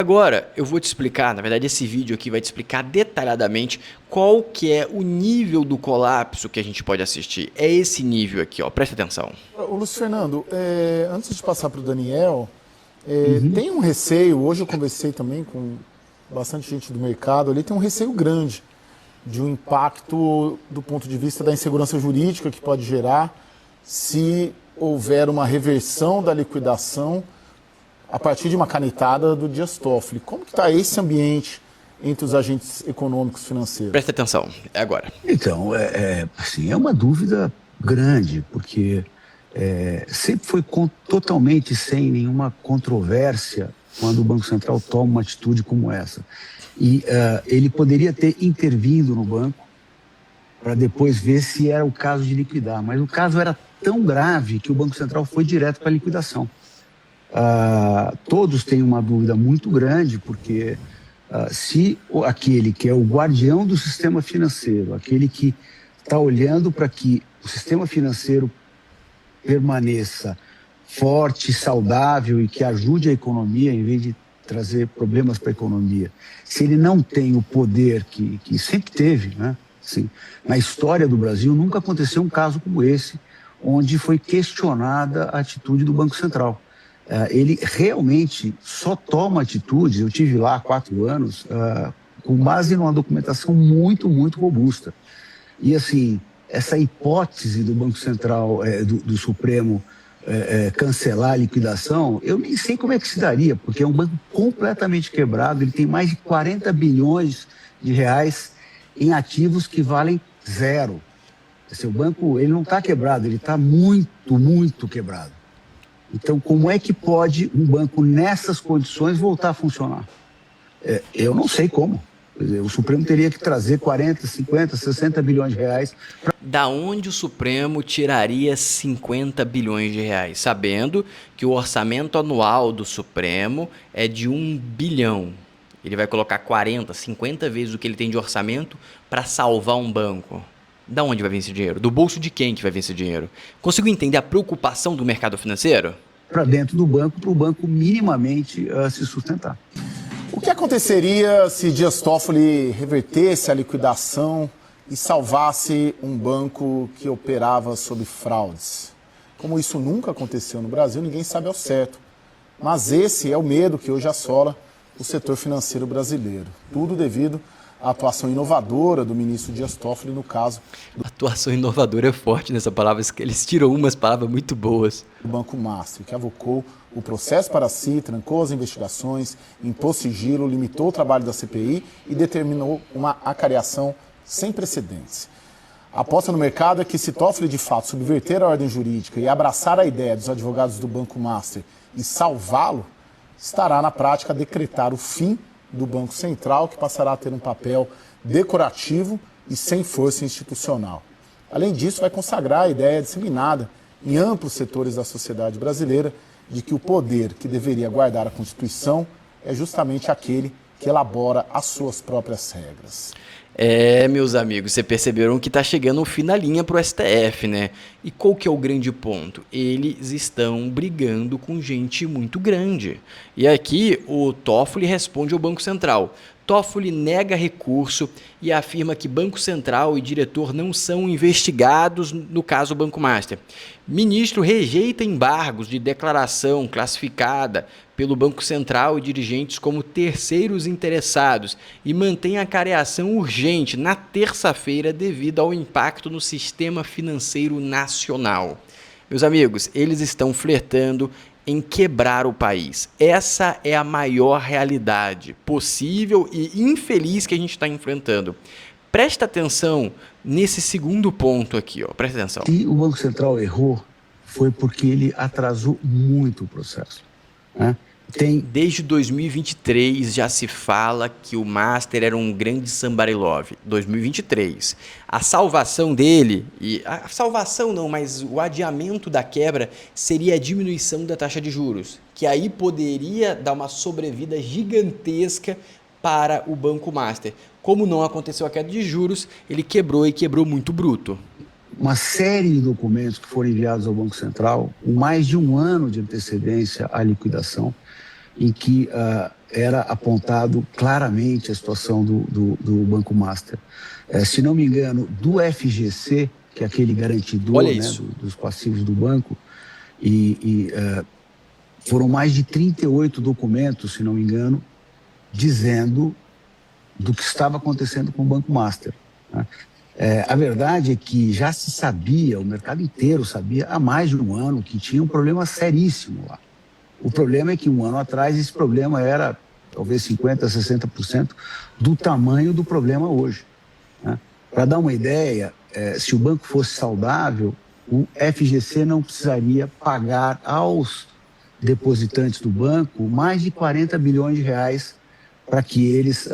Agora, eu vou te explicar, na verdade esse vídeo aqui vai te explicar detalhadamente qual que é o nível do colapso que a gente pode assistir. É esse nível aqui, ó, presta atenção. Ô, Lúcio Fernando, antes de passar para o Daniel, Uhum. tem um receio, hoje eu conversei também com bastante gente do mercado ali, tem um receio grande de um impacto do ponto de vista da insegurança jurídica que pode gerar se houver uma reversão da liquidação a partir de uma canetada do Dias Toffoli. Como que está esse ambiente entre os agentes econômicos financeiros? Presta atenção, é agora. Então, assim, é uma dúvida grande, porque sempre foi totalmente sem nenhuma controvérsia quando o Banco Central toma uma atitude como essa. E ele poderia ter intervindo no banco para depois ver se era o caso de liquidar, mas o caso era tão grave que o Banco Central foi direto para a liquidação. Todos têm uma dúvida muito grande, porque se aquele que é o guardião do sistema financeiro, aquele que está olhando para que o sistema financeiro permaneça forte, saudável e que ajude a economia em vez de trazer problemas para a economia, se ele não tem o poder que sempre teve, né? Assim, na história do Brasil nunca aconteceu um caso como esse, onde foi questionada a atitude do Banco Central. Ele realmente só toma atitudes, eu tive lá há 4 anos, com base numa documentação muito, muito robusta. E assim, essa hipótese do Banco Central, do Supremo, cancelar a liquidação, eu nem sei como é que se daria, porque é um banco completamente quebrado, ele tem mais de 40 bilhões de reais em ativos que valem zero. O banco, ele não está quebrado, ele está muito, muito quebrado. Então, como é que pode um banco nessas condições voltar a funcionar? Eu não sei como. Quer dizer, o Supremo teria que trazer 40, 50, 60 bilhões de reais. Da onde o Supremo tiraria 50 bilhões de reais, sabendo que o orçamento anual do Supremo é de 1 bilhão. Ele vai colocar 40, 50 vezes o que ele tem de orçamento para salvar um banco. Da onde vai vir esse dinheiro? Do bolso de quem que vai vir esse dinheiro? Consigo entender a preocupação do mercado financeiro? Para dentro do banco, para o banco minimamente se sustentar. O que aconteceria se Dias Toffoli revertesse a liquidação e salvasse um banco que operava sob fraudes? Como isso nunca aconteceu no Brasil, ninguém sabe ao certo. Mas esse é o medo que hoje assola o setor financeiro brasileiro. Tudo devido à atuação inovadora do ministro Dias Toffoli no caso. Atuação inovadora é forte nessa palavra, eles tiram umas palavras muito boas. Do Banco Master, que avocou o processo para si, trancou as investigações, impôs sigilo, limitou o trabalho da CPI e determinou uma acareação sem precedentes. A aposta no mercado é que se Toffoli de fato subverter a ordem jurídica e abraçar a ideia dos advogados do Banco Master e salvá-lo, estará na prática a decretar o fim do Banco Central, que passará a ter um papel decorativo e sem força institucional. Além disso, vai consagrar a ideia disseminada em amplos setores da sociedade brasileira de que o poder que deveria guardar a Constituição é justamente aquele que elabora as suas próprias regras. Meus amigos, vocês perceberam que tá chegando o fim da linha pro STF, né? E qual que é o grande ponto? Eles estão brigando com gente muito grande. E aqui o Toffoli responde ao Banco Central. Toffoli nega recurso e afirma que Banco Central e diretor não são investigados no caso Banco Master. Ministro rejeita embargos de declaração classificada pelo Banco Central e dirigentes como terceiros interessados e mantém a acareação urgente na terça-feira devido ao impacto no sistema financeiro nacional. Meus amigos, eles estão flertando em quebrar o país. Essa é a maior realidade possível e infeliz que a gente está enfrentando. Presta atenção nesse segundo ponto aqui, ó. Presta atenção. Se o Banco Central errou, foi porque ele atrasou muito o processo, né? Desde 2023 já se fala que o Master era um grande somebody love. 2023. A salvação dele, a salvação não, mas o adiamento da quebra seria a diminuição da taxa de juros, que aí poderia dar uma sobrevida gigantesca para o Banco Master. Como não aconteceu a queda de juros, ele quebrou e quebrou muito bruto. Uma série de documentos que foram enviados ao Banco Central, com mais de 1 ano de antecedência à liquidação, em que era apontado claramente a situação do Banco Master. Se não me engano, do FGC, que é aquele garantidor, né, dos passivos do banco, foram mais de 38 documentos, se não me engano, dizendo do que estava acontecendo com o Banco Master, né? A verdade é que já se sabia, o mercado inteiro sabia há mais de um ano que tinha um problema seríssimo lá. O problema é que um ano atrás esse problema era talvez 50%, 60% do tamanho do problema hoje, né? Para dar uma ideia, se o banco fosse saudável, o FGC não precisaria pagar aos depositantes do banco mais de 40 bilhões de reais para que eles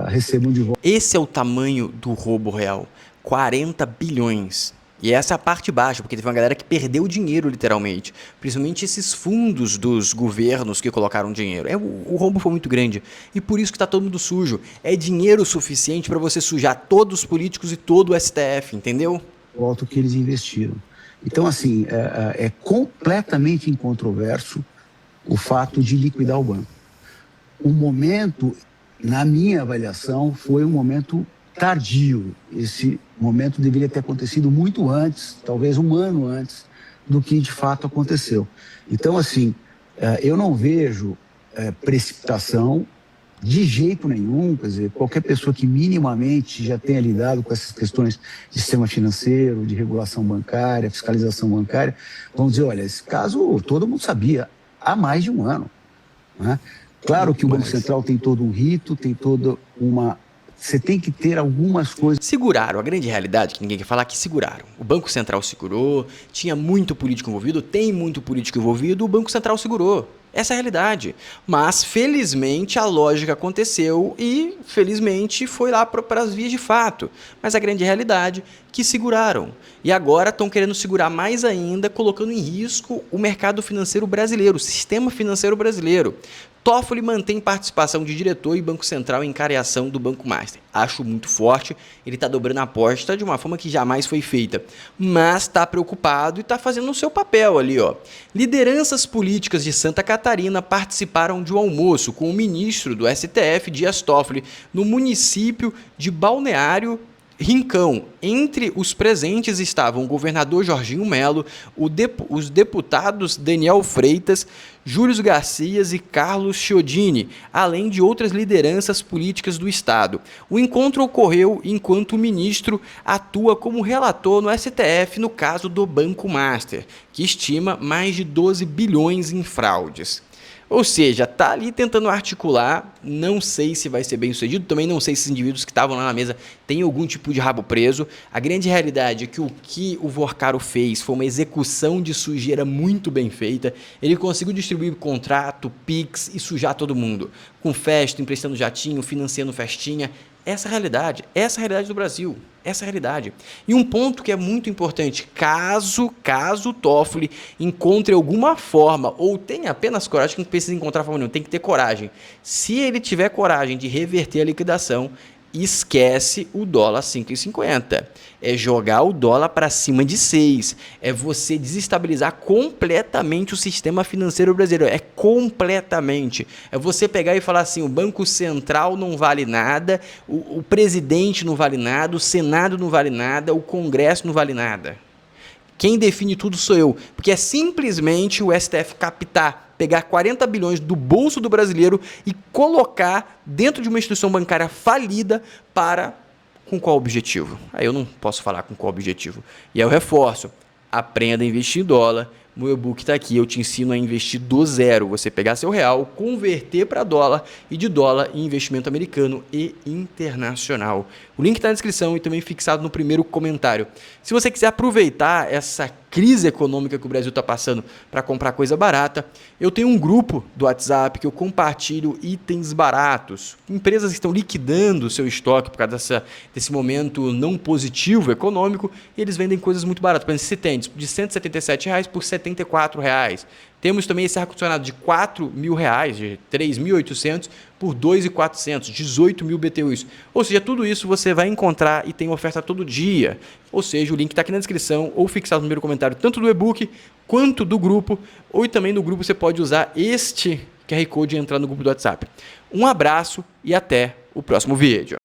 recebam de volta. Esse é o tamanho do roubo real, 40 bilhões. E essa é a parte baixa, porque teve uma galera que perdeu dinheiro, literalmente. Principalmente esses fundos dos governos que colocaram dinheiro. O roubo foi muito grande. E por isso que está todo mundo sujo. É dinheiro suficiente para você sujar todos os políticos e todo o STF, entendeu? Volta o que eles investiram. Então, assim, é completamente incontroverso o fato de liquidar o banco. O momento, na minha avaliação, foi um momento tardio. Esse momento deveria ter acontecido muito antes, talvez um ano antes do que de fato aconteceu. Então, assim, eu não vejo precipitação de jeito nenhum. Quer dizer, qualquer pessoa que minimamente já tenha lidado com essas questões de sistema financeiro, de regulação bancária, fiscalização bancária, vão dizer, olha, esse caso todo mundo sabia há mais de um ano, né? Claro que o Banco Central tem todo um rito, tem toda uma... Você tem que ter algumas coisas... Seguraram. A grande realidade, que ninguém quer falar, é que seguraram. O Banco Central segurou, tinha muito político envolvido, tem muito político envolvido, o Banco Central segurou. Essa é a realidade. Mas, felizmente, a lógica aconteceu e, felizmente, foi lá para as vias de fato. Mas a grande realidade é que seguraram. E agora estão querendo segurar mais ainda, colocando em risco o mercado financeiro brasileiro, o sistema financeiro brasileiro. Toffoli mantém participação de diretor e Banco Central em cariação do Banco Master. Acho muito forte, ele está dobrando a aposta de uma forma que jamais foi feita. Mas está preocupado e está fazendo o seu papel ali, ó. Lideranças políticas de Santa Catarina participaram de um almoço com o ministro do STF, Dias Toffoli, no município de Balneário Rincão. Entre os presentes estavam o governador Jorginho Melo, os deputados Daniel Freitas, Júlio Garcias e Carlos Chiodini, além de outras lideranças políticas do estado. O encontro ocorreu enquanto o ministro atua como relator no STF no caso do Banco Master, que estima mais de 12 bilhões em fraudes. Ou seja, tá ali tentando articular, não sei se vai ser bem sucedido, também não sei se os indivíduos que estavam lá na mesa têm algum tipo de rabo preso. A grande realidade é que o Vorcaro fez foi uma execução de sujeira muito bem feita. Ele conseguiu distribuir contrato, Pix e sujar todo mundo. Com festa, emprestando jatinho, financiando festinha. Essa é a realidade do Brasil, essa é a realidade. E um ponto que é muito importante, caso o Toffoli encontre alguma forma, ou tenha apenas coragem, que não precisa encontrar forma nenhuma, tem que ter coragem. Se ele tiver coragem de reverter a liquidação, esquece o dólar 5,50. É jogar o dólar para cima de 6. É você desestabilizar completamente o sistema financeiro brasileiro. É completamente. É você pegar e falar assim, o Banco Central não vale nada, o presidente não vale nada, o Senado não vale nada, o Congresso não vale nada. Quem define tudo sou eu. Porque é simplesmente o STF captar, pegar 40 bilhões do bolso do brasileiro e colocar dentro de uma instituição bancária falida com qual objetivo? Aí eu não posso falar com qual objetivo. E aí eu reforço, aprenda a investir em dólar. Meu e-book está aqui, eu te ensino a investir do zero. Você pegar seu real, converter para dólar e de dólar em investimento americano e internacional. O link está na descrição e também fixado no primeiro comentário. Se você quiser aproveitar essa crise econômica que o Brasil está passando para comprar coisa barata, eu tenho um grupo do WhatsApp que eu compartilho itens baratos. Empresas que estão liquidando o seu estoque por causa desse momento não positivo econômico, e eles vendem coisas muito baratas. Por exemplo, se tem de R$ 177 por R$ 74. Temos também esse ar-condicionado de R$ 4.000, de 3.800 por 2.400, 18 mil BTUs. Ou seja, tudo isso você vai encontrar e tem oferta todo dia. Ou seja, o link está aqui na descrição ou fixado no primeiro comentário, tanto do e-book quanto do grupo. Ou também no grupo você pode usar este QR Code e entrar no grupo do WhatsApp. Um abraço e até o próximo vídeo.